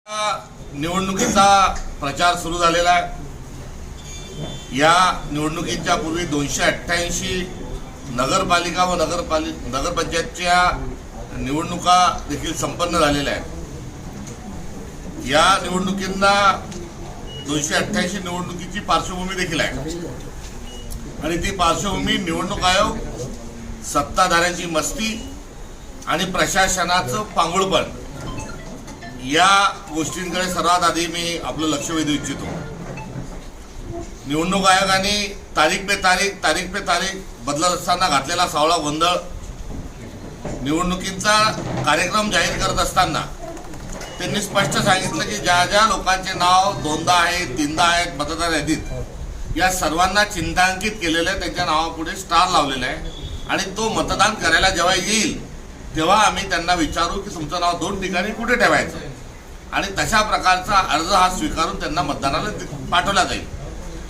निवडणुकीचा प्रचार सुरू झालेला आहे। या निवडणुकीच्या पूर्वी 288 नगरपालिका व नगरपंचायतच्या निवडणुका देखील संपन्न झालेल्या आहेत। या निवडणुकींना 288 निवडणुकीची पार्श्वभूमी देखील आहे आणि ती पार्श्वभूमी निवडणूक आयोग, सत्ताधाऱ्यांची मस्ती आणि प्रशासनाचं पांगुळपण या गोष्टींकडे सर्वात आधी मी आपलं लक्ष वेधू इच्छितो। निवडणूक आयोगाने तारीख पे तारीख बदलत असताना घातलेला सावळा गोंधळ, निवडणुकीचा कार्यक्रम जाहीर करत असताना त्यांनी स्पष्ट सांगितलं की ज्या ज्या लोकांचे नाव दोनदा आहेत, तीनदा आहेत मतदार यादीत, या सर्वांना चिन्हांकित केलेलं आहे, त्यांच्या नावापुढे स्टार लावलेला आहे आणि तो मतदान करायला जेव्हा येईल तेव्हा आम्ही त्यांना विचारू की तुमचं नाव 2 ठिकाणी कुठे ठेवायचं आणि तशा प्रकारचा अर्ज हा स्वीकारून त्यांना मतदानाला पाठवला जाईल।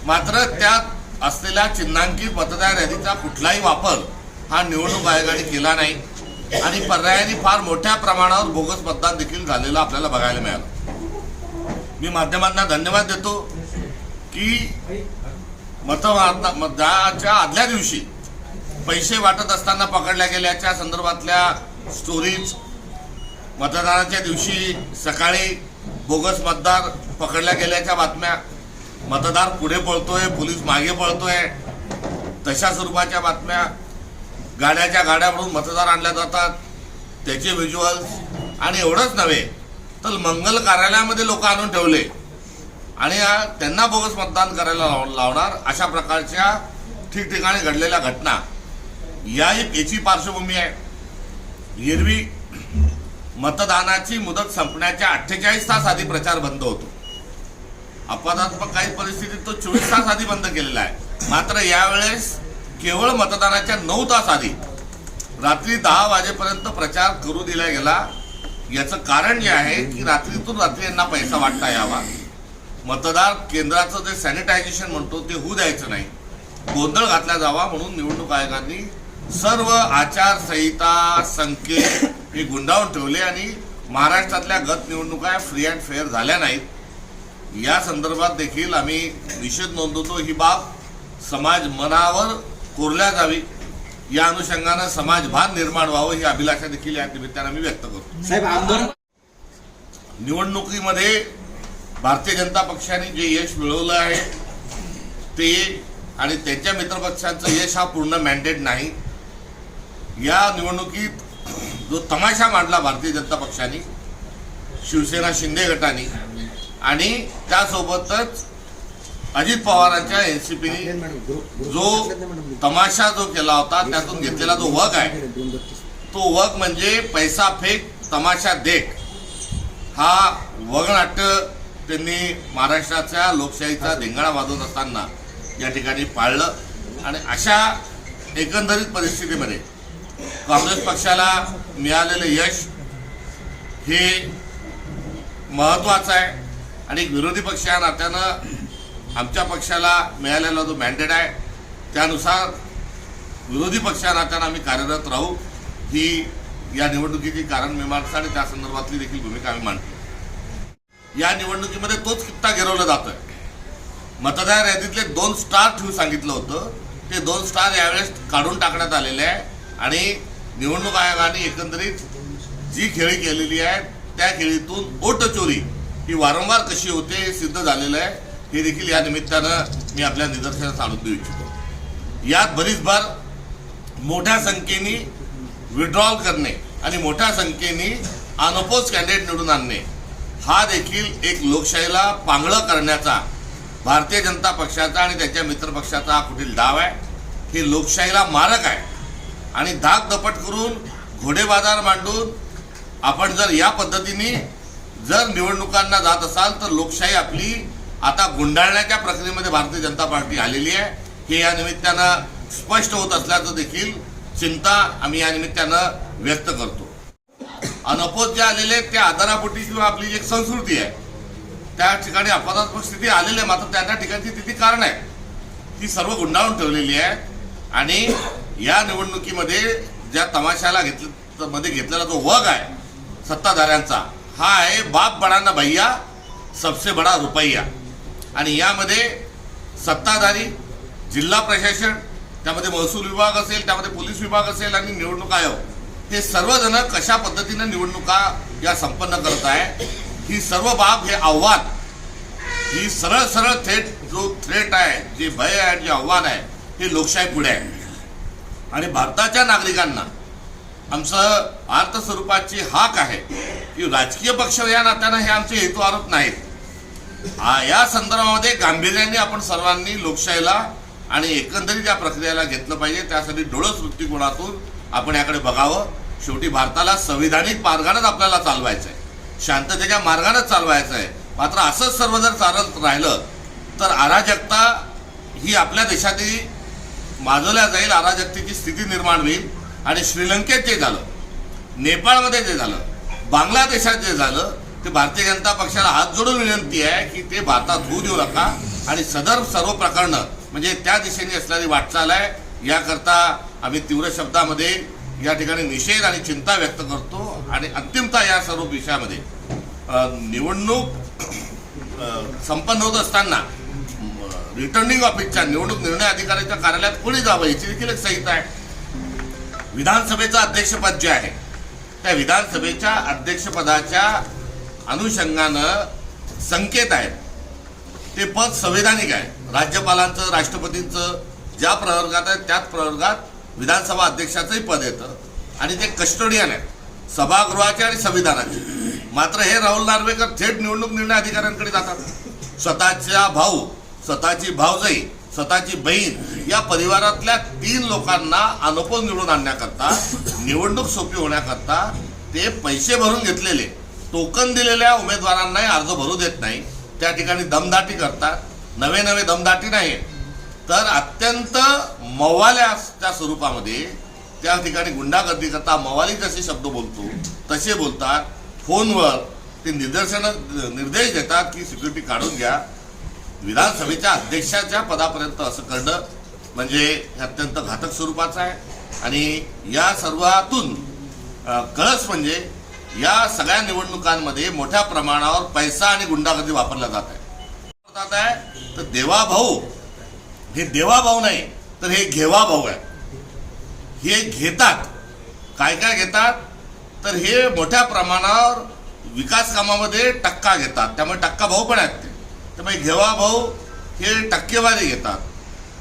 मात्र त्यात असलेल्या चिन्हांकित मतदार यादीचा कुठलाही वापर हा निवडणूक आयोगाने केला नाही आणि पर्यायाने फार मोठ्या प्रमाणावर बोगस मतदान देखील झालेलं आपल्याला बघायला मिळालं। मी माध्यमांना धन्यवाद देतो की मतदानाच्या आदल्या दिवशी पैसे वाटत असताना पकडल्या गेल्याच्या संदर्भातल्या स्टोरीज, मतदानाच्या दिवशी सकाळी बोगस मतदार पकडल्या गेल्याच्या बातम्या, मतदार पुढे पळतोय, पोलीस मागे पळतोय, तशा स्वरूपाच्या बातम्या, गाड्याच्या गाड्यावरून मतदार आणल्या जातात त्याचे व्हिज्युअल्स, आणि एवढंच नव्हे तर मंगल कार्यालयामध्ये लोक आणून ठेवले आणि त्यांना बोगस मतदान करायला लावणार अशा प्रकारच्या ठिकठिकाणी घडलेल्या घटना याची पार्श्वभूमी आहे। एरवी मतदानाची मुदत संपण्याच्या 48 तास आधी प्रचार बंद होतो। अपवादात्मक काही परिस्थितीत तो 24 तास आधी बंद केलेला आहे। मात्र यावेळेस केवळ मतदानाच्या 9 तास आधी रात्री 10 वाजेपर्यंत प्रचार करू दिला गेला। याचं कारण जे आहे की रात्रीतून रात्री यांना पैसा वाटता यावा, मतदार केंद्राचं जे सॅनिटायझेशन म्हणतो ते होऊ द्यायचं नाही, गोंधळ घातला जावा म्हणून निवडणूक आयोगाने सर्व आचारसंहिता संकेत हे गुंडाळून ठेवले आणि महाराष्ट्रातल्या गत निवडणुका फ्री अँड फेअर झाल्या नाहीत। या संदर्भात देखील आम्ही निषेध नोंदवतो। ही बाब समाज मनावर कोरल्या जावी, या अनुषंगानं समाजभान निर्माण व्हावं ही अभिलाषा देखील या निमित्तानं मी व्यक्त करतो। साहेब, निवडणुकीमध्ये भारतीय जनता पक्षाने जे यश मिळवलं आहे ते आणि त्यांच्या मित्रपक्षांचं यश हा पूर्ण मॅन्डेट नाही। या निवडणुकीत जो तमाशा मांडला भारतीय जनता पक्षाने, शिवसेना शिंदे गटाने आणि त्यासोबतच अजित पवारांच्या एनसीपीने जो तमाशा जो केला होता त्यातून घेतलेला जो वग आहे तो वग म्हणजे पैसा फेक तमाशा देख, हा वगनाट्य त्यांनी महाराष्ट्राच्या लोकशाहीचा धिंगाणा वाजवत असताना या ठिकाणी पाळलं आणि अशा एकंदरीत परिस्थितीमध्ये काँग्रेस पक्षाला मिळालेलं यश हे महत्त्वाचं आहे आणि विरोधी पक्ष या नात्यानं आमच्या पक्षाला मिळालेला जो मॅन्डेट आहे त्यानुसार विरोधी पक्ष या नात्यानं आम्ही कार्यरत राहू, ही या निवडणुकीची कारणमीमांसा आणि त्या संदर्भातली देखील भूमिका आम्ही मांडतो। या निवडणुकीमध्ये तोच कित्ता गिरवला जातोय। मतदार यादीतले 2 स्टार ठेवून सांगितलं होतं, ते 2 स्टार यावेळेस काढून टाकण्यात आलेले आहे आणि निवडणूक आयोगाने एकंदरीत जी खेळी केलेली आहे त्या खेळीतून वोट चोरी ही वारंवार कशी होते हे सिद्ध झालेलं आहे। हे देखील या निमित्तानं मी आपल्या निदर्शनास आणून देऊ इच्छितो। यात भरीसभर मोठ्या संख्येने विड्रॉल करणे आणि मोठ्या संख्येने अनअपोज कॅन्डिडेट निवडून आणणे हा देखील एक लोकशाहीला पांगळं करण्याचा भारतीय जनता पक्षाचा आणि त्याच्या मित्रपक्षाचा हा कुठील डाव आहे। हे लोकशाहीला मारक आहे आणि धाक दपट करून घोडेबाजार मांडून आपण जर या पद्धतीने जर निवडणुकांना जात असाल तर लोकशाही आपली आता गुंडाळण्याच्या प्रक्रियेमध्ये भारतीय जनता पार्टी आलेली आहे। हे या निमित्तानं स्पष्ट होत असल्याचं देखील चिंता आम्ही या निमित्तानं व्यक्त करतो। अनअपोज जे आलेले त्या आधारापोटी किंवा आपली जी एक संस्कृती आहे त्या ठिकाणी अपवादात्मक स्थिती आलेली आहे, मात्र त्या ठिकाणची तिथे कारण आहे ती सर्व गुंडाळून ठेवलेली आहे आणि या निवडणुकीमध्ये ज्या तमाशाला घेतलेला जो वग आहे सत्ताधाऱ्यांचा हा आहे बाप बडाना भैया सबसे बडा रुपैया. आणि यामध्ये सत्ताधारी, जिल्हा प्रशासन, त्यामध्ये महसूल विभाग असेल, त्यामध्ये पोलीस विभाग असेल आणि निवडणूक आयोग, हे सर्वजण कशा पद्धतीने निवडणुका या संपन्न करत आहे, ही सर्व बाब, हे आव्हान, ही सरळ सरळ थेट जो थ्रेट आहे, जे भय आहे, जे आव्हान आहे, हे लोकशाही पुढे आहे. आणि भारताच्या नागरिकांना आमचं अर्थस्वरूपाची हाक आहे की राजकीय पक्ष या नात्यानं हे आमचे हेतू आरोप नाहीत. या संदर्भामध्ये गांभीर्याने आपण सर्वांनी लोकशाहीला आणि एकंदरीत या प्रक्रियेला घेतलं पाहिजे. त्यासाठी डोळस दृष्टिकोनातून आपण याकडे बघावं. शेवटी भारताला संविधानिक मार्गानेच आपल्याला चालवायचं आहे, शांततेच्या मार्गानेच चालवायचं आहे. मात्र असंच सर्व जर चालत राहिलं तर अराजकता ही आपल्या देशातही माजवल्या जाईल, अराजकतेची स्थिती निर्माण होईल. आणि श्रीलंकेत जे झालं, नेपाळमध्ये जे झालं, बांगलादेशात जे झालं, ते भारतीय जनता पक्षाला हात जोडून विनंती आहे की ते भारतात होऊ देऊ नका. आणि सदर सर्व प्रकरणं म्हणजे त्या दिशेने असणारी वाटचाल आहे, याकरता आम्ही तीव्र शब्दामध्ये या ठिकाणी निषेध आणि चिंता व्यक्त करतो. आणि अंतिमतः या सर्व विषयामध्ये निवडणूक संपन्न होत असताना रिटर्निंग ऑफिसच्या निवडणूक निर्णय अधिकाऱ्याच्या कार्यालयात कोणी जावं याची देखील एक संहिता आहे. विधानसभेचं अध्यक्षपद जे आहे, त्या विधानसभेच्या अध्यक्षपदाच्या अनुषंगानं संकेत आहेत. ते पद संवैधानिक आहे. राज्यपालांचं, राष्ट्रपतींचं ज्या प्रवर्गात आहे त्याच प्रवर्गात विधानसभा अध्यक्षाचंही पद येतं. आणि ते कस्टोडियन आहेत सभागृहाचे आणि संविधानाचे. मात्र हे राहुल नार्वेकर थेट निवडणूक निर्णय अधिकाऱ्यांकडे जातात. स्वतःचा भाऊ, स्वतःची भावजाई, स्वतःची बहीण या परिवारातल्या 3 लोकांना अनुपम निवडून आणण्याकरता, निवडणूक सोपी होण्याकरता ते पैसे भरून घेतलेले, टोकन दिलेल्या उमेदवारांनाही अर्ज भरू देत नाही. त्या ठिकाणी दमदाटी करतात. नवे नवे दमदाटी नाही तर अत्यंत मवाल्याच्या स्वरूपामध्ये त्या ठिकाणी गुंडागर्दी करता मवाली जसे शब्द बोलतो तसे बोलतात. फोनवर ते निर्देश देतात की सिक्युरिटी काढून घ्या. विधानसभेच्या अध्यक्षाच्या पदापर्यंत असं करणं म्हणजे अत्यंत घातक स्वरूपाचं आहे. आणि या सर्वातून कळस म्हणजे या सगळ्या निवडणुकांमध्ये मोठ्या प्रमाणावर पैसा आणि गुंडागर्दी वापरला जात आहे. तर देवाभाऊ हे देवाभाऊ नाही तर हे घेवाभाऊ आहे. हे घेतात. काय काय घेतात तर हे मोठ्या प्रमाणावर विकास कामामध्ये टक्का घेतात. त्यामुळे टक्का भाऊ पण आहेत ते. त्यामुळे घेवाभाऊ हे टक्केवारी घेतात.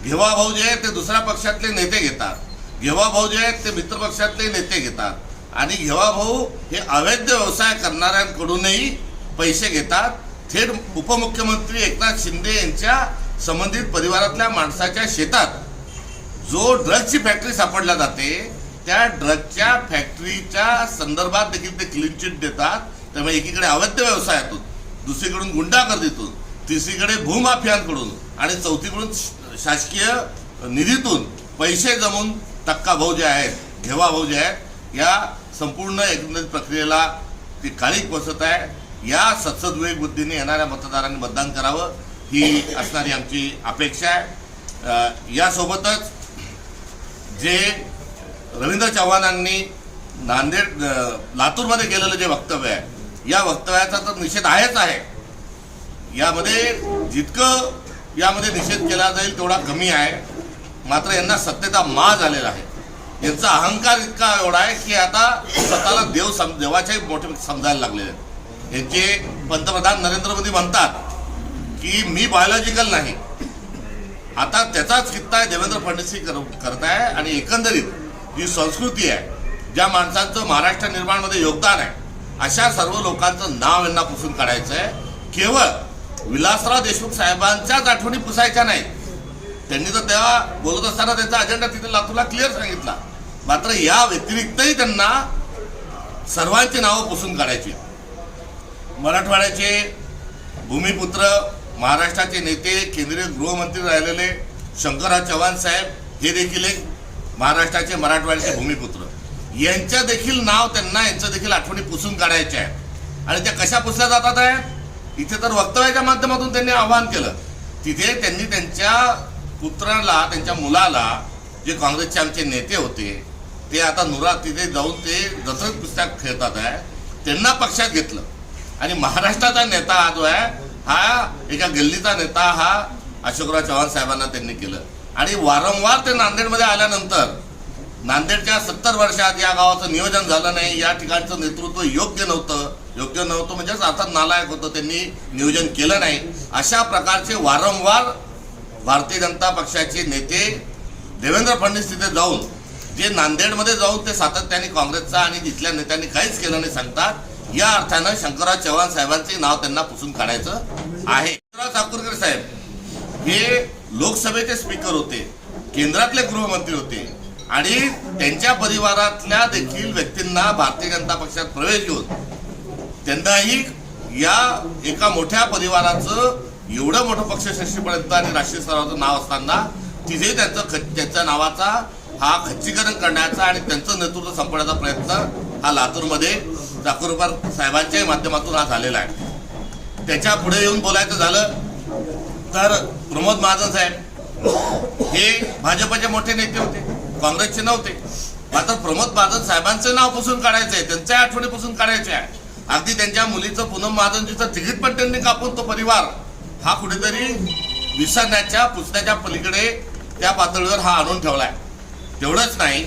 घेवाभाऊ जे आहेत ते दुसऱ्या पक्षातले नेते घेतात. घेवाभाऊ जे आहेत ते मित्र पक्षातले नेते घेतात. आणि घेवाभाऊ हे अवैध व्यवसाय करणाऱ्यांकडूनही पैसे घेतात. थेट उपमुख्यमंत्री एकनाथ शिंदे यांच्या संबंधित परिवारातल्या माणसाच्या शेतात जो ड्रग्जची फॅक्टरी सापडल्या जाते त्या ड्रग्जच्या फॅक्टरीच्या संदर्भात देखील ते क्लीन चिट देतात. त्यामुळे एकीकडे अवैध व्यवसायातून, दुसरीकडून गुंडागर्दीतून, तिसरीकडे भूमाफियांकडून आणि चौथीकडून शासकीय निधीतून पैसे जमून टक्का भाऊ जे आहेत, घेवा भाऊ जे आहेत, या संपूर्ण एकंदरीत प्रक्रियेला ती काळीक बसत आहे. या सत्सद्विवेक बुद्धीने येणाऱ्या मतदारांनी मतदान करावं ही असणारी आमची अपेक्षा आहे. यासोबतच जे रवींद्र चव्हाणांनी लातूरमध्ये केलेलं जे वक्तव्य आहे, या वक्तव्याचा तर निषेध आहेच आहे. यामध्ये जितकं यामध्ये निषेध केला जाईल तेवढा कमी आहे. मात्र यांना सत्तेचा माज आलेला आहे. यांचा अहंकार इतका एवढा आहे की आता स्वतःला देवाच्याही मोठे समजायला लागलेले आहेत. यांचे पंतप्रधान नरेंद्र मोदी म्हणतात की मी बायोलॉजिकल नाही. आता त्याचाच किस्सा आहे देवेंद्र फडणवीस करत आहे. आणि एकंदरीत जी संस्कृती आहे, ज्या माणसांचं महाराष्ट्र निर्माणमध्ये योगदान आहे, अशा सर्व लोकांचं नाव यांना पुसून काढायचं आहे. केवळ विलासराव देशमुख साहेबांच्याच आठवणी पुसायच्या नाहीत. त्यांनी तर तेव्हा बोलत असताना त्यांचा अजेंडा तिथे लातूरला क्लिअर सांगितला. मात्र या व्यतिरिक्तही त्यांना सर्वांची नावं पुसून काढायची. मराठवाड्याचे भूमिपुत्र, महाराष्ट्राचे नेते, केंद्रीय गृहमंत्री राहिलेले शंकरराव चव्हाण साहेब हे देखील एक महाराष्ट्राचे मराठवाड्याचे भूमिपुत्र. यांच्या देखील नाव त्यांना यांचं देखील आठवणी पुसून काढायच्या आहेत. आणि त्या कशा पुसल्या जातात आहे? इथे तर वक्तव्याच्या माध्यमातून त्यांनी आवाहन केलं. तिथे त्यांनी त्यांच्या पुत्राला, त्यांच्या मुलाला, जे काँग्रेसचे आमचे नेते होते ते आता तिथे जाऊन ते जसं पुस्तक खेळतात आहे, त्यांना पक्षात घेतलं. आणि महाराष्ट्राचा नेता हा जो आहे हा एका गल्लीचा नेता हा अशोकराव चव्हाण साहेबांना त्यांनी केलं. आणि वारंवार ते नांदेडमध्ये आल्यानंतर नांदेडच्या 70 वर्षात या गावाचं नियोजन झालं नाही, या ठिकाणचं नेतृत्व योग्य नव्हतं म्हणजे अर्थात नालायक होतं, त्यांनी नियोजन केलं नाही. अशा प्रकारचे वारंवार भारतीय जनता पक्षाचे नेते देवेंद्र फडणवीस तिथे जाऊन जे नांदेडमध्ये जाऊन ते सातत्याने काँग्रेसचा आणि तिथल्या नेत्यांनी काहीच केलं नाही सांगतात. या अर्थानं शंकरराव चव्हाण साहेबांचे नाव त्यांना पुसून काढायचं आहे. शंकरराव ठाकूरकर साहेब हे लोकसभेचे स्पीकर होते, केंद्रातले गृहमंत्री होते आणि त्यांच्या परिवारातल्या देखील व्यक्तींना भारतीय जनता पक्षात प्रवेश घेऊन त्यांनाही या एका मोठ्या परिवाराचं एवढं मोठं पक्षश्रेष्ठीपर्यंत आणि राष्ट्रीय स्तरावरचं नाव असताना तिथे त्यांच्या नावाचा हा खच्चीकरण करण्याचा आणि त्यांचं नेतृत्व संपवण्याचा प्रयत्न हा लातूरमध्ये ठाकूरकर साहेबांच्याही माध्यमातून हा झालेला आहे. त्याच्या पुढे येऊन बोलायचं झालं तर प्रमोद महाजन साहेब हे भाजपचे मोठे नेते होते, काँग्रेसचे नव्हते. मात्र प्रमोद महाजन साहेबांचं नाव पुसून काढायचं आहे, त्यांच्या आठवणी पुसून काढायचे आहे. अगदी त्यांच्या मुलीचं पूनम महाजनजीचं तिकीट पण त्यांनी कापून तो परिवार हा कुठेतरी विसरण्याच्या पुसण्याच्या पलीकडे त्या पातळीवर हा आणून ठेवलाय. तेवढंच नाही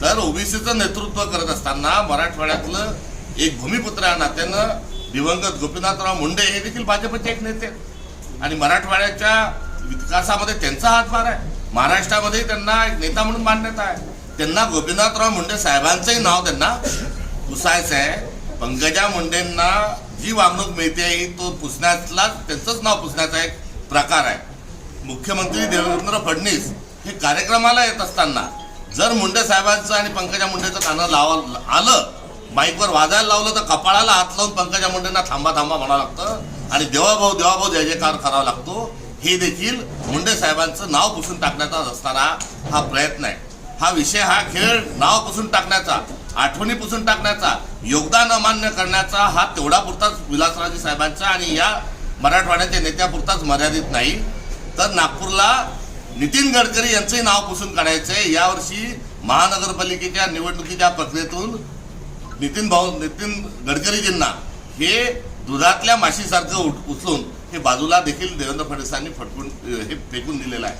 तर ओबीसीचं नेतृत्व करत असताना मराठवाड्यातलं एक भूमिपुत्र या नात्यानं दिवंगत गोपीनाथराव मुंडे हे देखील भाजपचे एक नेते आणि मराठवाड्याच्या विकासामध्ये त्यांचा हातभार आहे. महाराष्ट्रामध्ये त्यांना एक नेता म्हणून मान्यता आहे. त्यांना गोपीनाथराव मुंडे साहेबांचंही नाव त्यांना पुसायचं आहे. पंकजा मुंडेंना जी वागणूक मिळते तो पुसण्यातला त्यांचंच नाव पुसण्याचा एक प्रकार आहे. मुख्यमंत्री देवेंद्र फडणवीस हे कार्यक्रमाला येत असताना जर मुंडे साहेबांचं आणि पंकजा मुंडेचं गाणं आलं, माईकवर वाजायला लावलं तर कपाळाला हात लावून पंकजा मुंडेंना थांबा थांबा म्हणावं लागतं आणि देवाभाऊ जय जयकार करावा लागतो. हे देखील मुंडे साहेबांचं नाव पुसून टाकण्याचा असताना हा प्रयत्न आहे. हा विषय हा खेळ नाव पुसून टाकण्याचा, आठवणी पुसून टाकण्याचा, योगदान अमान्य करण्याचा हा तेवढा पुरताच विलासरावजी साहेबांचा आणि या मराठवाड्याच्या नेत्यापुरताच मर्यादित नाही तर नागपूरला नितीन गडकरी यांचंही नाव पुसून काढायचंय. यावर्षी महानगरपालिकेच्या निवडणुकीच्या प्रक्रियेतून नितीन गडकरीजींना हे दुधातल्या माशीसारखं उचलून हे बाजूला देखील देवेंद्र फडणवीसांनी हे फेकून दिलेलं आहे.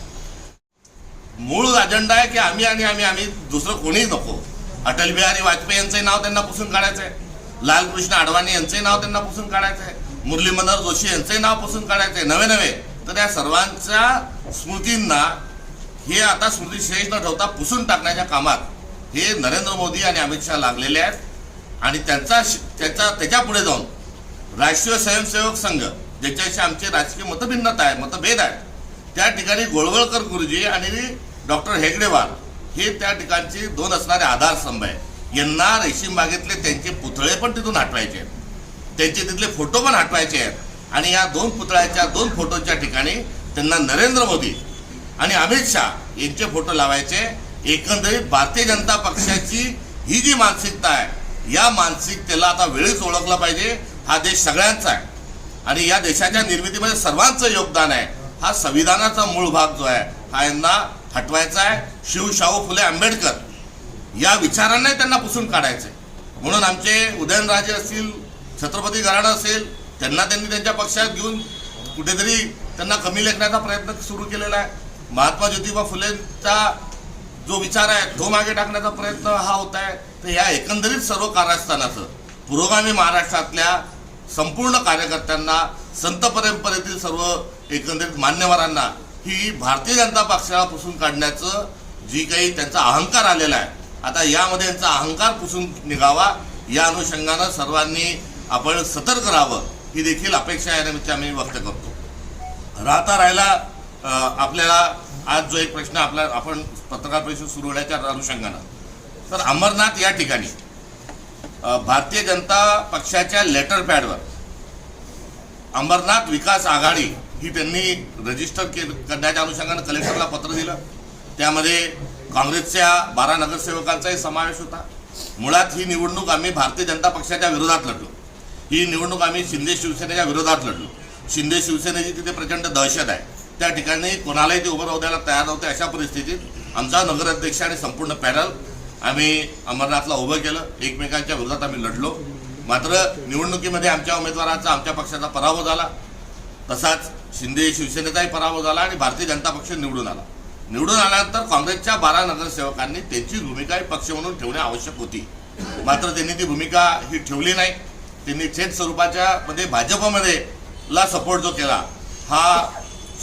मूळ अजेंडा आहे की आम्ही दुसरं कोणीही नको. अटल बिहारी वाजपेयी यांचंही नाव त्यांना पुसून काढायचं आहे, लालकृष्ण अडवाणी यांचंही नाव त्यांना पुसून काढायचं आहे, मुरली मनोहर जोशी यांचंही नाव पुसून काढायचं आहे. नवे तर या सर्वांच्या स्मृतींना हे आता स्मृतिशेष न ठेवता पुसून टाकण्याच्या कामात हे नरेंद्र मोदी आणि अमित शहा लागलेले आहेत. आणि त्याच्या पुढे जाऊन राष्ट्रीय स्वयंसेवक संघ ज्याच्याशी आमचे राजकीय मतभेद आहेत त्या ठिकाणी गोळवळकर गुरुजी आणि डॉक्टर हेगडेवार हे त्या ठिकाणचे दोन असणारे आधारस्तंभ आहे. यांना रेशीम बागेतले त्यांचे पुतळे पण तिथून हटवायचे आहेत, त्यांचे तिथले फोटो पण हटवायचे आहेत. आणि या दोन फोटोच्या ठिकाणी त्यांना नरेंद्र मोदी आणि अमित शहा यांचे फोटो लावायचे. एकंदरीत भारतीय जनता पक्षाची ही जी मानसिकता आहे या मानसिकतेला आता वेळीच ओळखलं पाहिजे. हा देश सगळ्यांचा आहे आणि या देशाच्या निर्मितीमध्ये सर्वांचं योगदान आहे. हा संविधानाचा मूळ भाग जो आहे हा यांना हटवायचा आहे. शाहू फुले आंबेडकर या विचारांनाही त्यांना पुसून काढायचं आहे. म्हणून आमचे उदयनराजे असतील, छत्रपती घराणं असेल, त्यांनी त्यांच्या पक्षात घेऊन कुठेतरी त्यांना कमी लेखण्याचा प्रयत्न सुरू केलेला आहे. महात्मा ज्योतिबा फुलेंचा जो विचार आहे तो मागे टाकण्याचा प्रयत्न हा होत आहे. तर या एकंदरीत सर्व कारस्थानाचं पुरोगामी महाराष्ट्रातल्या संपूर्ण कार्यकर्त्यांना, संत परंपरेतील सर्व एकंदरीत मान्यवरांना ही भारतीय जनता पक्षाला पुसून काढण्याचं जी काही त्यांचा अहंकार आलेला आहे, आता यामध्ये यांचा अहंकार पुसून निघावा या अनुषंगानं सर्वांनी आपण सतर्क राहावं ही देखील अपेक्षा यानिमित्त आम्ही व्यक्त करतो. राहिला आपल्याला आज जो एक प्रश्न आपण पत्रकार परिषद सुरू होण्याच्या अनुषंगानं, तर अमरनाथ या ठिकाणी भारतीय जनता पक्षाच्या लेटर पॅडवर अमरनाथ विकास आघाडी ही त्यांनी रजिस्टर करण्याच्या अनुषंगानं कलेक्टरला पत्र दिलं. त्यामध्ये काँग्रेसच्या 12 नगरसेवकांचाही समावेश होता. मुळात ही निवडणूक आम्ही भारतीय जनता पक्षाच्या विरोधात लढलो. ही निवडणूक आम्ही शिंदे शिवसेनेच्या विरोधात लढलो. शिंदे शिवसेनेची तिथे प्रचंड दहशत आहे. त्या ठिकाणी कोणालाही ते उभं राहू द्यायला तयार नव्हते. अशा परिस्थितीत आमचा नगराध्यक्ष आणि संपूर्ण पॅनल आम्ही अमरनाथला उभं केलं. एकमेकांच्या विरोधात आम्ही लढलो. मात्र निवडणुकीमध्ये आमच्या उमेदवाराचा आमच्या पक्षाचा पराभव झाला, तसाच शिंदे शिवसेनेचाही पराभव झाला आणि भारतीय जनता पक्ष निवडून आला. निवडून आल्यानंतर काँग्रेसच्या 12 नगरसेवकांनी त्यांची भूमिका पक्ष म्हणून ठेवणे आवश्यक होती. मात्र त्यांनी ती भूमिका ही ठेवली नाही. त्यांनी थेट स्वरूपाच्या मध्ये भाजपमध्ये ला सपोर्ट जो केला हा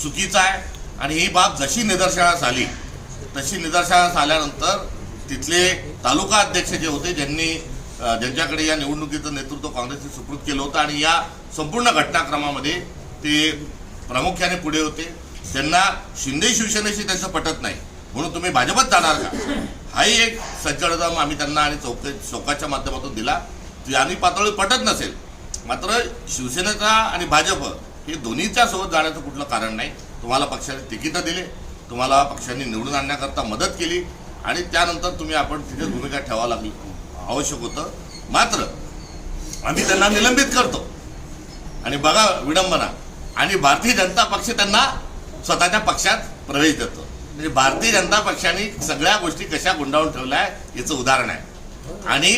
चुकीचा आहे. आणि ही बाब जशी निदर्शनास आली तशी निदर्शनास आल्यानंतर तिथले तालुका अध्यक्ष जे होते ज्यांच्याकडे या निवडणुकीचं नेतृत्व काँग्रेसने सुपूर्द केलं होतं आणि या संपूर्ण घटनाक्रमामध्ये ते प्रामुख्याने पुढे होते, त्यांना शिंदे शिवसेनेशी त्यांचं पटत नाही म्हणून तुम्ही भाजपत जाणार का, हाही एक सज्जडदम आम्ही त्यांना आणि चौकाच्या माध्यमातून दिला. आणि पातळी पटत नसेल मात्र शिवसेनेचा आणि भाजप हे दोन्हीच्या सोबत जाण्याचं कुठलं कारण नाही. तुम्हाला पक्षाने तिकीटं दिले, तुम्हाला पक्षांनी निवडून आणण्याकरता मदत केली आणि त्यानंतर आपण तिथे भूमिका ठेवावं लागली आवश्यक होतं. मात्र आम्ही त्यांना निलंबित करतो आणि बघा विडंबना, आणि भारतीय जनता पक्ष त्यांना स्वतःच्या पक्षात प्रवेश देतो. म्हणजे भारतीय जनता पक्षाने सगळ्या गोष्टी कशा गुंडाळून ठेवल्या आहे याचं उदाहरण आहे. आणि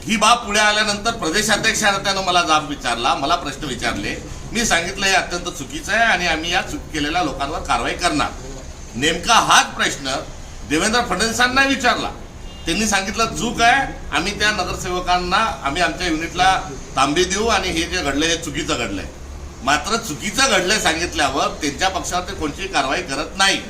ही बाब पुढे आल्यानंतर प्रदेशाध्यक्षाने त्यानं मला जाब विचारला, मला प्रश्न विचारले. मी सांगितलं हे अत्यंत चुकीचं आहे आणि आम्ही या चूक केलेल्या लोकांवर कारवाई करणार. नेमका हाच प्रश्न देवेंद्र फडणवीसांना विचारला. त्यांनी सांगितलं चूक आहे, आम्ही त्या नगरसेवकांना आम्ही आमच्या युनिटला तांबे देऊ आणि हे जे घडलंय हे चुकीचं घडलंय. मात्र चुकीचं घडलंय सांगितल्यावर त्यांच्या पक्षावर ते कोणतीही कारवाई करत नाही.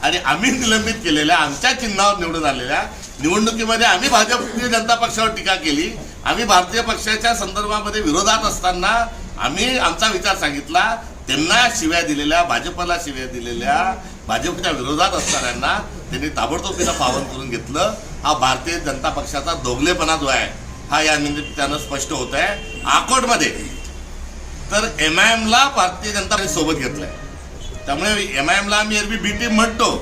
आणि आम्ही निलंबित केलेल्या आमच्या चिन्हावर निवडून आलेल्या निवडणुकीमध्ये आम्ही भारतीय जनता पक्षावर टीका केली. आम्ही भारतीय पक्षाच्या संदर्भामध्ये विरोधात असताना आम्ही आमचा विचार सांगितला. त्यांना शिव्या दिलेल्या, भाजपला शिव्या दिलेल्या, भाजपच्या विरोधात असणाऱ्यांना त्यांनी ताबडतोब तिला पावन करून घेतलं. हा भारतीय जनता पक्षाचा दोगलेपणा जो आहे हा या निमित्तानं स्पष्ट होत आहे. अकोटमध्ये तर MIMला भारतीय जनता पक्षाने सोबत घेतलंय. त्यामुळे MIMला आम्ही एरवी बी टीम म्हणतो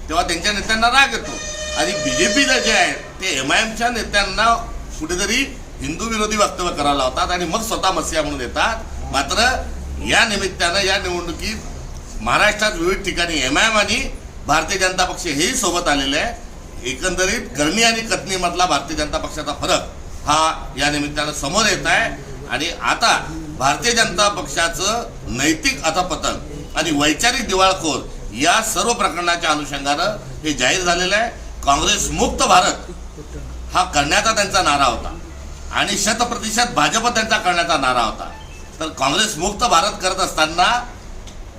तेव्हा त्यांच्या नेत्यांना राग येतो आणि BJPला जे आहे ते MIMच्या नेत्यांना कुठेतरी हिंदू विरोधी वक्तव्य करायला लावतात आणि मग स्वतः मसिया म्हणून येतात. मात्र या निमित्तानं या निवडणुकीत महाराष्ट्रात विविध ठिकाणी MIM आणि भारतीय जनता पक्ष हेही सोबत आलेले आहे. एकंदरीत करणी आणि कथनी मधला भारतीय जनता पक्षाचा फरक हा या निमित्तानं समोर येत आहे. आणि आता भारतीय जनता पक्षाचं नैतिक अधपतन आणि वैचारिक दिवाळखोर या सर्व प्रकरणाच्या अनुषंगानं हे जाहीर झालेलं आहे. काँग्रेस मुक्त भारत हा करण्याचा त्यांचा नारा होता आणि 100% भाजप त्यांचा करण्याचा नारा होता. तर काँग्रेस मुक्त भारत करत असताना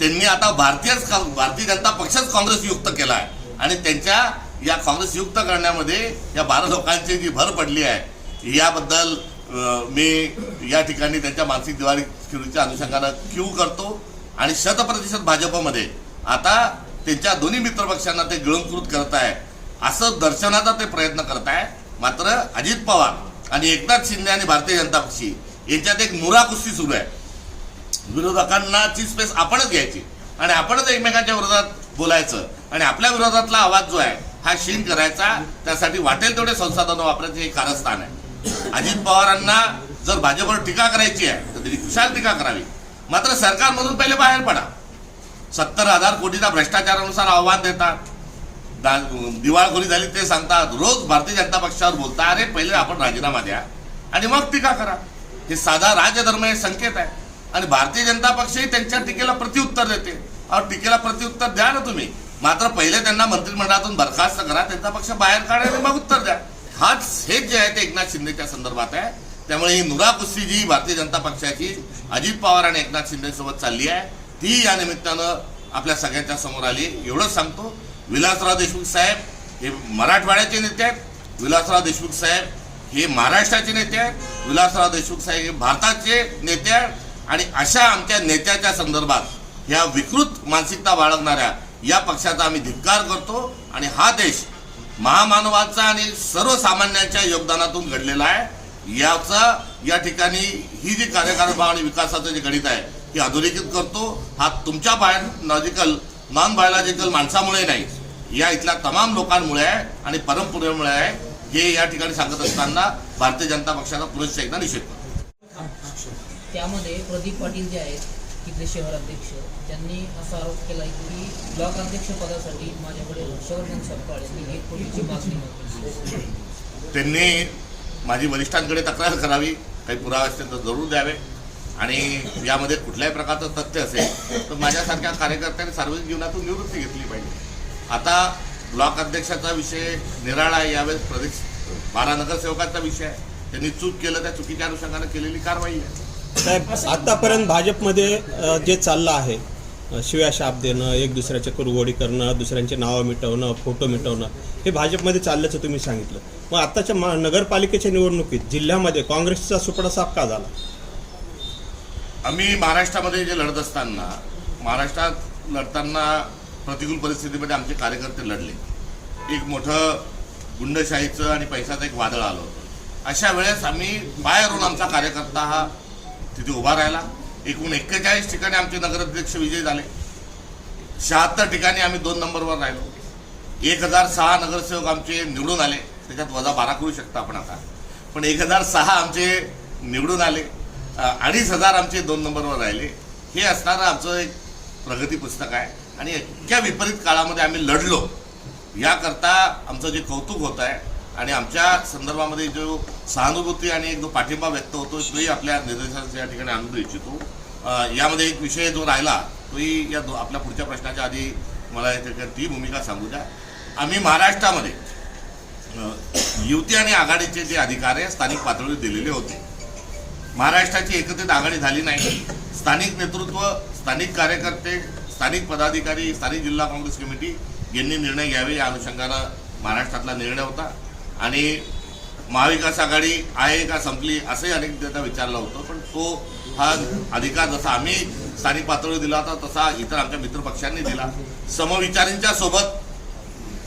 त्यांनी आता भारतीय जनता पक्षच काँग्रेस युक्त केला आहे आणि त्यांच्या या काँग्रेस युक्त करण्यामध्ये या 12 लोकांची जी भर पडली आहे याबद्दल मी या ठिकाणी त्यांच्या मानसिक दिवाळखोरीच्या अनुषंगानं क्यू करतो. आणि 100% भाजपमध्ये आता त्यांच्या दोन्ही मित्रपक्षांना ते गिळंकृत करत आहे असं दर्शनाचा ते प्रयत्न करत आहे. मात्र अजित पवार आणि एकनाथ शिंदे आणि भारतीय जनता पक्ष यांच्यात एक मुरा कुस्ती सुरू आहे. विरोधकांना ची स्पेस आपणच घ्यायची आणि आपणच एकमेकांच्या विरोधात बोलायचं आणि आपल्या विरोधातला आवाज जो आहे हा क्षीण करायचा. त्यासाठी वाटेल तेवढे संसाधनं वापरायचे हे कारस्थान आहे. अजित पवारांना जर भाजपवर टीका करायची आहे तर त्यांनी कुशाल टीका करावी. मात्र सरकारमधून पहिले बाहेर पडा. 70,000 कोटीचा भ्रष्टाचारानुसार आव्हान देतात, दिवाळखोरी झाली ते सांगतात, रोज भारतीय जनता पक्षावर बोलता. अरे पहिले आपण राजीनामा द्या आणि मग टीका करा. हे साधा राजधर्म हे संकेत आहे. आणि भारतीय जनता पक्षही त्यांच्या टीकेला प्रत्युत्तर देते. और टीकेला प्रत्युत्तर द्या ना तुम्ही, मात्र पहिले त्यांना मंत्रिमंडळातून बरखास्त करा, त्यांचा पक्ष बाहेर काढा आणि मग उत्तर द्या. हेच जे आहे ते एकनाथ शिंदेच्या संदर्भात आहे. त्यामुळे ही नुरा कुस्ती जी भारतीय जनता पक्षाची अजित पवार आणि एकनाथ शिंदे सोबत चालली आहे ती या निमित्तानं आपल्या सगळ्यांच्या समोर आली. एवढंच सांगतो, विलासराव देशमुख साहेब हे मराठवाड्याचे नेते आहेत, विलासराव देशमुख साहेब हे महाराष्ट्राचे नेते आहेत, विलासराव देशमुख साहेब हे भारताचे नेते आहेत. आणि अशा आमच्या नेत्याच्या संदर्भात ह्या विकृत मानसिकता बाळगणाऱ्या या पक्षाचा आम्ही धिक्कार करतो. आणि हा देश महामानवाचा आणि सर्वसामान्यांच्या योगदानातून घडलेला आहे. याचा या ठिकाणी ही जी कार्यकारभार आणि विकासाचं जे गणित आहे हे अधोरेखित करतो. हा तुमच्या नॉन बायोलॉजिकल माणसामुळे नाही, या इथल्या तमाम लोकांमुळे आहे आणि परंपरेमुळे आहे. हे या ठिकाणी सांगत असताना भारतीय जनता पक्षाचा पुनश्च एकदा निषेध करतो. त्यामध्ये प्रदीप पाटील जे आहेत तिथले शहर अध्यक्ष, त्यांनी असा आरोप केला की ब्लॉक अध्यक्ष पदासाठी माझ्याकडे हर्षवर्धन सपकाळ यांनी 1 कोटीची मागणी केली. त्यांनी माझी वरिष्ठांकडे तक्रार करावी काही पुरावे असतील तर जरूर द्यावे आणि यामध्ये कुठल्याही प्रकारचं तथ्य असेल तर माझ्यासारख्या कार्यकर्त्यांनी सार्वजनिक जीवनातून निवृत्ती घेतली पाहिजे. आता ब्लॉक अध्यक्षाचा विषय निराळा आहे, यावेळेस प्रदेश 12 नगरसेवकांचा विषय आहे. त्यांनी चूक केलं, त्या चुकीच्या अनुषंगाने केलेली कारवाई आहे. साहेब, आतापर्यंत भाजपमध्ये जे चाललं आहे, शिव्या शाप देणं, एक दुसऱ्याच्या कुरघोडी करणं, दुसऱ्यांचे नावं मिटवणं, फोटो मिटवणं, हे भाजपमध्ये चालल्याचं तुम्ही सांगितलं. मग आताच्या नगरपालिकेच्या निवडणुकीत जिल्ह्यामध्ये काँग्रेसचा सुपडासाप का झाला? आम्ही महाराष्ट्रामध्ये जे लढत असताना, महाराष्ट्रात लढताना प्रतिकूल परिस्थितीमध्ये आमचे कार्यकर्ते लढले. एक मोठं गुंडशाहीचं आणि पैशाचं एक वादळ आलं होतं. अशा वेळेस आम्ही बाहेरून आमचा कार्यकर्ता हा तिथे उभा राहिला. एकूण 41 ठिकाणी आमचे नगराध्यक्ष विजयी झाले. 76 ठिकाणी आम्ही 2 नंबरवर राहिलो. 1006 नगरसेवक आमचे निवडून आले. त्याच्यात वजा 12 करू शकता आपण आता, पण 1006 आमचे निवडून आले. 2500 आमचे 2 नंबरवर राहिले. हे असणारं आमचं एक प्रगती पुस्तक आहे आणि इतक्या विपरीत काळामध्ये आम्ही लढलो याकरता आमचं जे कौतुक होत आहे आणि आमच्या संदर्भामध्ये जो सहानुभूती आणि एक जो पाठिंबा व्यक्त होतो तोही आपल्या निर्देशांच्या या ठिकाणी आणू इच्छितो. यामध्ये एक विषय जो राहिला तोही आपल्या पुढच्या प्रश्नाच्या आधी मला ती भूमिका सांगू द्या. आम्ही महाराष्ट्रामध्ये युती आणि आघाडीचे जे अधिकार आहे स्थानिक पातळीवर दिलेले होते. महाराष्ट्राची एकत्रित आघाडी झाली नाही. स्थानिक नेतृत्व, स्थानिक कार्यकर्ते, स्थानिक पदाधिकारी, स्थानिक जिल्हा काँग्रेस कमिटी यांनी निर्णय घ्यावे या अनुषंगानं महाराष्ट्रातला निर्णय होता आणि महाविकास आघाडी आहे का संपली असंही अनेक त्यांना विचारलं होतं. पण तो हा अधिकार जसा आम्ही स्थानिक पातळीवर दिला होता तसा इतर आमच्या मित्रपक्षांनी दिला. समविचारींच्या सोबत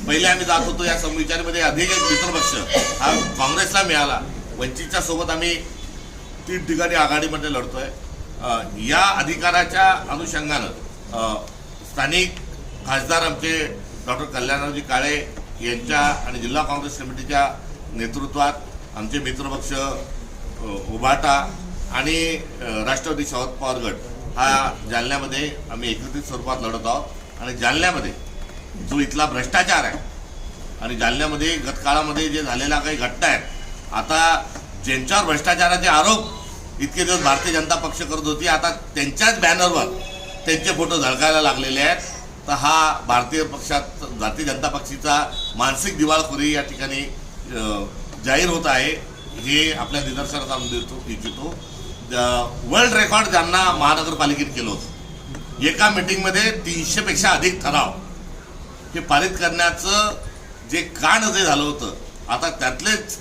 पहिले आम्ही जात होतो. या समविचारीमध्ये अधिक एक मित्रपक्ष हा काँग्रेसला मिळाला. वंचितच्या सोबत आम्ही 3 ठिकाणी आघाडीमध्ये लढतोय. या अधिकाराच्या अनुषंगानं स्थानिक खासदार आमचे डॉक्टर कल्याणरावजी काळे यांच्या आणि जिल्हा काँग्रेस कमिटीच्या नेतृत्वात आमचे मित्रपक्ष उभाटा आणि राष्ट्रवादी शरद पवार गट हा जालन्यामध्ये आम्ही एकत्रित स्वरूपात लढत आहोत. आणि जालन्यामध्ये जो इथला भ्रष्टाचार आहे आणि जालन्यामध्ये गतकाळामध्ये जे झालेल्या काही घटना आहेत, आता ज्यांच्यावर भ्रष्टाचाराचे आरोप इतके दिवस भारतीय जनता पक्ष करत होती, आता त्यांच्याच बॅनरवर त्यांचे फोटो झळकायला लागलेले आहेत. तर हा भारतीय जनता पक्षाचा मानसिक दिवाळखोरी या ठिकाणी जाहीर होत आहे. हे आपल्या निदर्शनास आणून इच्छितो. वर्ल्ड रेकॉर्ड ज्यांना महानगरपालिकेत केलं होतं, एका मीटिंगमध्ये 300 पेक्षा अधिक ठराव हे पारित करण्याचं जे कांड जे झालं होतं, आता त्यातलेच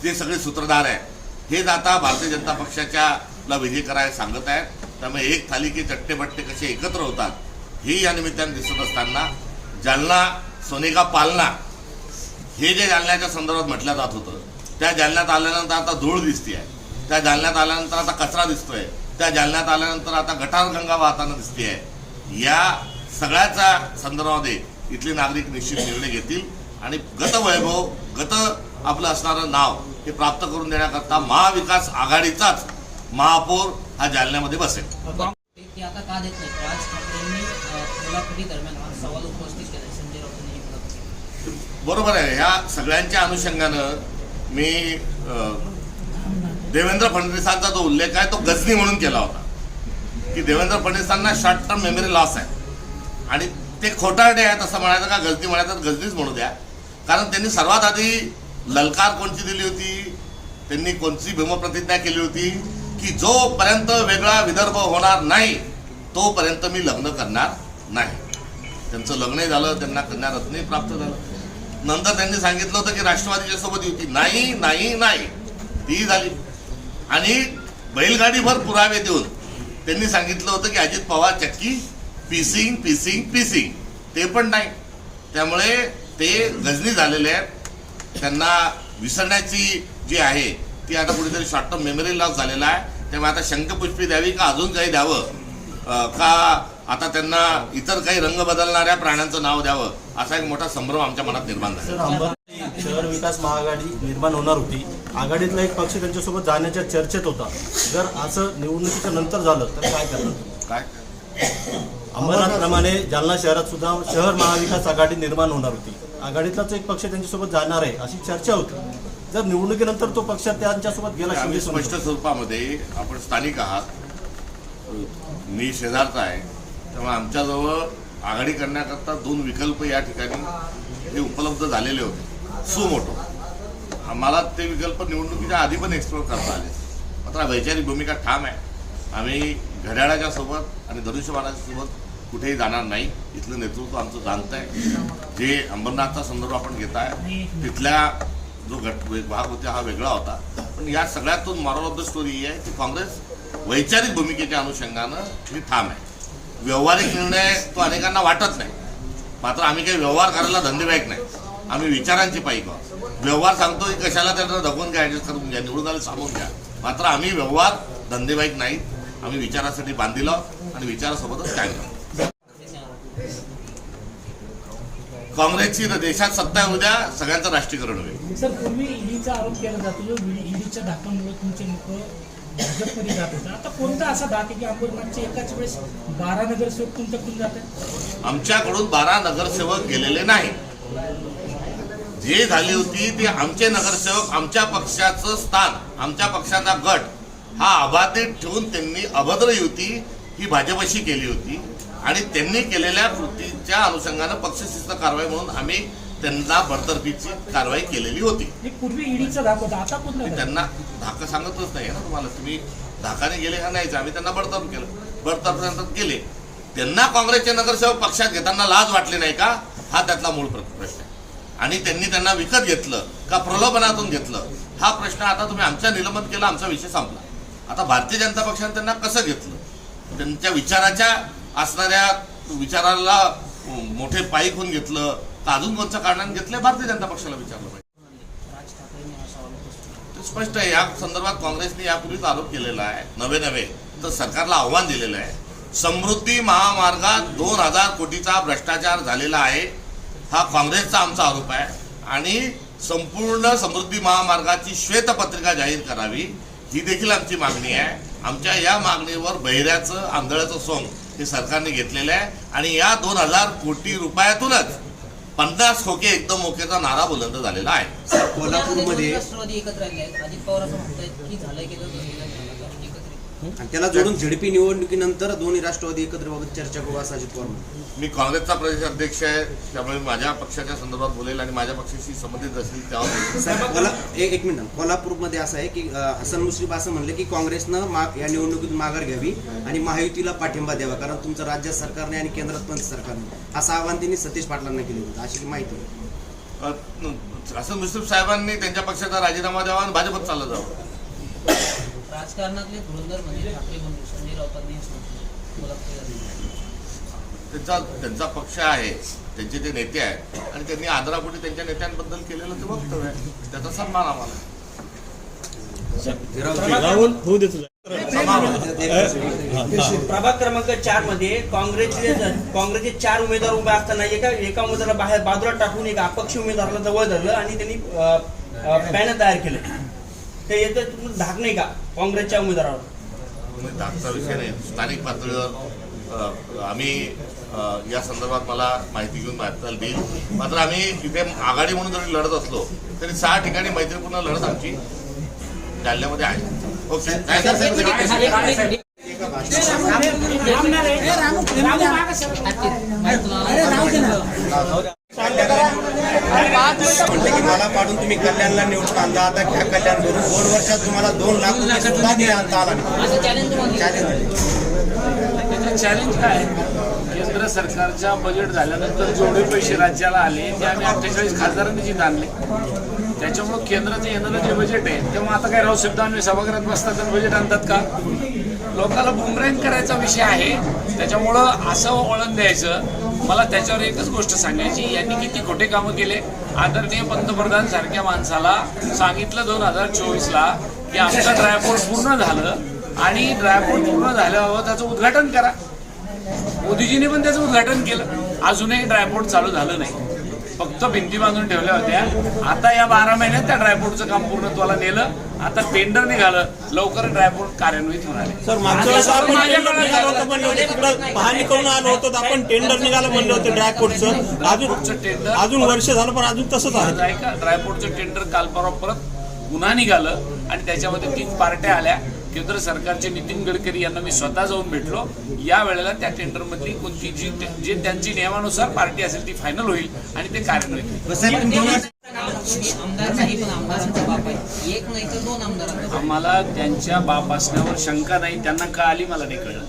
जे सगळे सूत्रधार आहेत हेच आता भारतीय जनता पक्षाच्या विजय करायला सांगत आहेत. त्यामुळे एक थाली के चट्टे कसे एकत्र होतात हे या निमित्ताने दिसत असताना जालना सोनेका पालना हे जे जालन्याच्या संदर्भात म्हटलं जात होतं, त्या जालन्यात आल्यानंतर आता धूळ दिसते आहे. त्या जालन्यात आल्यानंतर आता कचरा दिसतोय. त्या जालन्यात आल्यानंतर आता गटारगंगा वाहताना दिसते आहे. या सगळ्याच्या संदर्भामध्ये इथले नागरिक निश्चित निर्णय घेतील आणि गतवैभव, आपलं असणारं नाव हे प्राप्त करून देण्याकरता महाविकास आघाडीचाच महापौर हा जालन्यामध्ये बसेल. ते आता का देत नाही? राज ठाकरेंनी मुलाखती दरम्यान हा सवाल उपस्थित केला. संजय राऊतांनी मुलाखती. बरोबर आहे. ह्या सगळ्यांच्या अनुषंगानं मी देवेंद्र फडणवीसांचा जो उल्लेख आहे तो गजनी म्हणून केला होता की देवेंद्र फडणवीसांना शॉर्ट टर्म मेमरी लॉस आहे आणि ते खोटारडे आहेत असं म्हणायचं का गजनी म्हणायचं तर गजनीच म्हणू द्या. कारण त्यांनी सर्वात आधी ललकार कोणची दिली होती, त्यांनी कोणती भीमप्रतिज्ञा केली होती की जोपर्यंत वेगळा विदर्भ होणार नाही तोपर्यंत मी लग्न करणार नाही. त्यांचं लग्नही झालं, त्यांना कन्यारत्नही प्राप्त झालं. नंतर त्यांनी सांगितलं होतं की राष्ट्रवादीच्या सोबत युती नाही नाही नाही, ती झाली. आणि बैलगाडीभर पुरावे देऊन त्यांनी सांगितलं होतं की अजित पवार चक्की पीसिंग पीसिंग पीसिंग, ते पण नाही. त्यामुळे ते गजनी झालेले आहेत. त्यांना विसरण्याची जी आहे ती आता कुठेतरी शॉर्ट टर्म मेमरी लॉस झालेला आहे. त्यामुळे आता शंखपुष्पी द्यावी का अजून काही द्यावं का आता त्यांना इतर काही रंग बदलणाऱ्या प्राण्यांचं नाव द्यावं असा एक मोठा संभ्रम आमच्या मनात निर्माण झाला. अंबरनाथ शहर विकास महाआघाडी निर्माण होणार होती. आघाडीतला एक पक्ष त्यांच्यासोबत जाण्याच्या चर्चेत होता. जर असं निवडणुकीच्या नंतर झालं तर काय करणार? काय अंबरनाथप्रमाणे जालना शहरात सुद्धा शहर महाविकास आघाडी निर्माण होणार होती. आघाडीतलाच एक पक्ष त्यांच्यासोबत जाणार आहे अशी चर्चा होती. जर निवडणुकीनंतर तो पक्ष त्यांच्यासोबत गेला आम्ही शिंदे स्पष्ट स्वरूपामध्ये आपण स्थानिक आहात, मी शेजारचा आहे, त्यामुळे आमच्याजवळ आघाडी करण्याकरता 2 विकल्प या ठिकाणी हे उपलब्ध झालेले होते सुमोटो. आम्हाला ते विकल्प निवडणुकीच्या आधी पण एक्सप्लोर करता आले. मात्र वैचारिक भूमिका ठाम आहे. आम्ही घड्याळाच्या सोबत आणि धनुष्यबाणाच्या सोबत कुठेही जाणार नाही. इथलं नेतृत्व आमचं जाणतं आहे. जे अंबरनाथचा संदर्भ आपण घेताय तिथल्या जो भाग होता हा वेगळा होता. पण या सगळ्यातून मॉरल ऑफ द स्टोरी ही आहे की काँग्रेस वैचारिक भूमिकेच्या अनुषंगानं ही ठाम आहे. व्यावहारिक निर्णय तो अनेकांना वाटत नाही. मात्र आम्ही काही व्यवहार करायला धंदेवाईक नाही. आम्ही विचारांची पाईक आहोत. व्यवहार सांगतो की कशाला त्यांना धकून घ्या, ऍडजस्ट करून घ्या, निवडून आले सांगून घ्या. मात्र आम्ही व्यवहार धंदेवाईक नाही. आम्ही विचारासाठी बांधील आहोत आणि विचारासोबतच कायम आहोत. काँग्रेसची देशात सत्ता येऊ द्या, सगळ्यांचं राष्ट्रीयकरण होईल. सर, पूर्वी ईडीचा आरोप केला जातो जो ईडीच्या धाकामुळे तुमचे लोक भाजपमध्ये जात होता. आता कोणता असा धाक आहे की अंबरनाथचे एकाच वेळेस 12 नगरसेवक तुमच्याकडून जातात? आमच्याकडून 12 नगरसेवक गेलेले नाही. जे झाली होती ते आमचे नगरसेवक, आमच्या पक्षाचं स्थान, आमच्या पक्षाचा गट हा अबाधित ठेवून त्यांनी अभद्र युती ही भाजपशी केली होती आणि त्यांनी केलेल्या कृतीच्या अनुषंगानं पक्षशिस्त कारवाई म्हणून आम्ही त्यांना बडतर्फीची कारवाई केलेली होती. पूर्वी ईडीचा धाक होता, आता कोणता? त्यांना धाक सांगतच नाही ना तुम्हाला. तुम्ही धाकाने गेले का नाहीच. आम्ही त्यांना बडतर्फ केलं, बडतर्फ केले. त्यांना काँग्रेसचे नगरसेवक पक्षात घेताना लाज वाटली नाही का, हा त्यातला मूळ प्रश्न आहे. आणि त्यांनी त्यांना विकत घेतलं का प्रलोभनातून घेतलं, हा प्रश्न आता तुम्ही आमच्या निलंबन केला, आमचा विषय संपला. आता भारतीय जनता पक्षाने त्यांना कसं घेतलं, त्यांच्या विचाराच्या असणाऱ्या विचाराला मोठे पाईक होऊन घेतलं का अजून कोणत्या कारणाने घेतलं, भारतीय जनता पक्षाला विचारलं पाहिजे. ते स्पष्ट आहे. या संदर्भात काँग्रेसने यापूर्वीच आरोप केलेला आहे. नवे तर सरकारला आव्हान दिलेलं आहे. समृद्धी महामार्गात 2000 कोटीचा भ्रष्टाचार झालेला आहे, हा काँग्रेसचा आमचा आरोप आहे. आणि संपूर्ण समृद्धी महामार्गाची श्वेतपत्रिका जाहीर करावी ही देखील आमची मागणी आहे. आमच्या या मागणीवर बहिऱ्याचं आंधळ्याचं सोंग हे सरकारने घेतलेलं आहे. आणि या 2000 कोटी रुपयातूनच 50 खोके एकदम ओकेचा नारा बुलंद झालेला आहे. कोल्हापूरमध्ये राष्ट्रवादी एकत्र आले आहेत. अजित पवार असं म्हणतात की झालंय की आणि त्याला जोडून झेडपी निवडणुकीनंतर दोन्ही राष्ट्रवादी एकत्रबाबत चर्चा करू असं अजित पवार म्हणतात. मी काँग्रेसचा प्रदेश अध्यक्ष आहे, त्यामुळे माझ्या पक्षाच्या संदर्भात बोलेल आणि माझ्या पक्षाशी संबंधित असेल त्यावर. साहेब, एक मिनिट. कोल्हापूरमध्ये असं आहे की हसन मुश्रीफ असं म्हणले की काँग्रेसनं या निवडणुकीतून माघार घ्यावी आणि महायुतीला पाठिंबा द्यावा, कारण तुमचं राज्य सरकारने आणि केंद्रात पण सरकारने, असं आवाहन त्यांनी सतीश पाटलांना केलं होतं, अशी माहिती आहे. हसन मुश्रीफ साहेबांनी त्यांच्या पक्षाचा राजीनामा द्यावा आणि भाजपत चाललं जावं. राजकारणातले धुरंधर म्हणजे ठाकरे बंधू संजय राऊतांनी त्यांचा पक्ष आहे, त्यांचे ते नेते आहेत आणि त्यांनी आदरापोटी त्यांच्या नेत्यांबद्दल केलेलं ते वक्तव्य आहे, त्याचा सन्मान आम्हाला. राहुल होऊ दे तुझा. प्रभाग क्रमांक 4 मध्ये काँग्रेसचे 4 उमेदवार उभे असताना एका उमेदवाराला बाहेर बाजूला टाकून एका अपक्ष उमेदवाराला जवळ धरलं आणि त्यांनी पॅनल तयार केलं. ते येतं तुम्ही धाक नाही का काँग्रेसच्या उमेदवारावर? धाकचा विषय नाही. स्थानिक पातळीवर आम्ही या संदर्भात मला माहिती घेऊन भारताला देईल. मात्र आम्ही इथे आघाडी म्हणून जरी लढत असलो तरी 6 ठिकाणी मैत्रीपूर्ण लढत आमची जालन्यामध्ये आहे. ओके. म्हणले की मला पाडून तुम्ही कल्याणला निवडून आणला, आता घ्या कल्याण करून 2 वर्षात तुम्हाला 2 लाख रुपये सुद्धा आणता आला नाही. चॅलेंज काय? केंद्र सरकारच्या बजेट झाल्यानंतर जेवढे पैसे राज्याला आले ते आम्ही 48 खासदारांनी जिथं आणले. त्याच्यामुळं केंद्राचं येणारं जे बजेट आहे तेव्हा आता काय राव शब्दांनी सभागृहात बसतात आणि बजेट आणतात का? लोकांना बुमरॅंग करायचा विषय आहे. त्याच्यामुळं असं वळण द्यायचं. मला त्याच्यावर एकच गोष्ट सांगायची, यांनी किती खोटे कामं केले. आदरणीय पंतप्रधान सारख्या माणसाला सांगितलं 2024ला की आमचं ड्रायपोर्ट पूर्ण झालं आणि ड्रायपोर्ट पूर्ण झाल्यावर त्याचं उद्घाटन करा. मोदीजींनी पण त्याचं उद्घाटन केलं. अजूनही ड्रायपोर्ट चालू झालं नाही, फक्त भिंती बांधून ठेवल्या होत्या. आता या 12 महिन्यात त्या ड्रायपोर्टचं काम पूर्णत्वाला नेलं. आता टेंडर निघालं, लवकर ड्रायपोर्ट कार्यान्वित होणार आहे. सर, मागच्या वेळेस आपण टेंडर निघालं होतं म्हणलं होते, तिकडं पाहणी करून आलो होतो, आपण टेंडर निघालं म्हणलं होतं ड्रायपोर्टचं. अजून वर्ष झालं पण अजून तसंच आहे. का ड्रायपोर्टचं टेंडर काल परवा परत गुन्हा निघालं आणि त्याच्यामध्ये 3 पार्ट्या आल्या. केंद्र सरकारचे नितीन गडकरी यांना मी स्वतः जाऊन भेटलो. या वेळेला त्या टेंडरमधली कोणती जी त्यांची नियमानुसार पार्टी असेल ती फायनल होईल आणि ते कार्यान्वित होईल. साहेब, तुम्ही आमदार नाही पण आमदारांचा बाप आहे. एक नाही तर 2 आमदारांचा. आम्हाला त्यांच्या बाप असण्यावर शंका नाही. त्यांना का आली मला नाही कळलं.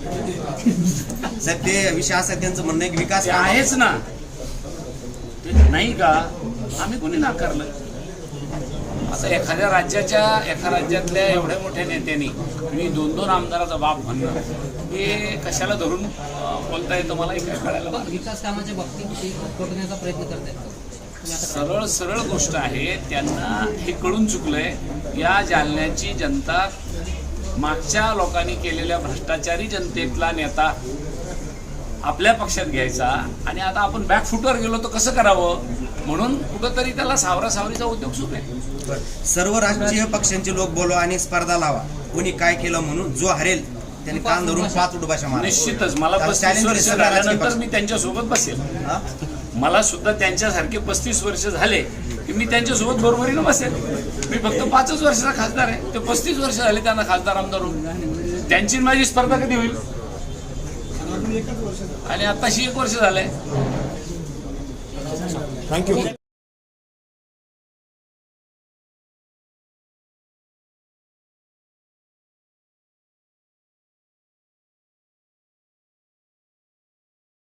साहेब, ते विषय असा आहे, त्यांचं म्हणणं आहे की विकास ते आहेच ना. ते नाही का आम्ही कोणी नाकारलं. आता एका राज्यातल्या एवढ्या मोठ्या नेत्यांनी मी 2 आमदाराचा बाप म्हणणं हे कशाला धरून बोलता येतं मला काय कळायला. पण विकास कामाच्या बाबतीत ते करण्याचा प्रयत्न करतात. सरळ गोष्ट आहे. त्यांना हे कळून चुकलंय. या जालन्याची जनता मागच्या लोकांनी केलेल्या भ्रष्टाचारी जनतेतला नेता आपल्या पक्षात घ्यायचा आणि आता आपण बॅकफुटवर गेलो तर कसं करावं म्हणून कुठंतरी त्याला सावरासावरीचा उद्योग सुरू आहे. सर्व राजकीय पक्षांचे लोक बोलवा आणि स्पर्धा लावा, कोणी काय केलं म्हणून. जो हरेल त्याने कान धरून 5 उडबाशा मारा. निश्चितच मला 35 वर्ष झाल्यानंतर मी त्यांच्यासोबत बसेल. मला सुद्धा त्यांच्यासारखे 35 वर्ष झाले की मी त्यांच्यासोबत बरोबरीनं बसेल. मी फक्त 5च वर्षाचा खासदार आहे. ते 35 वर्ष झाले त्यांना खासदार आमदार होऊन. त्यांची माझी स्पर्धा कधी होईल आणि आताशी 1 वर्ष झालंय. थँक्यू.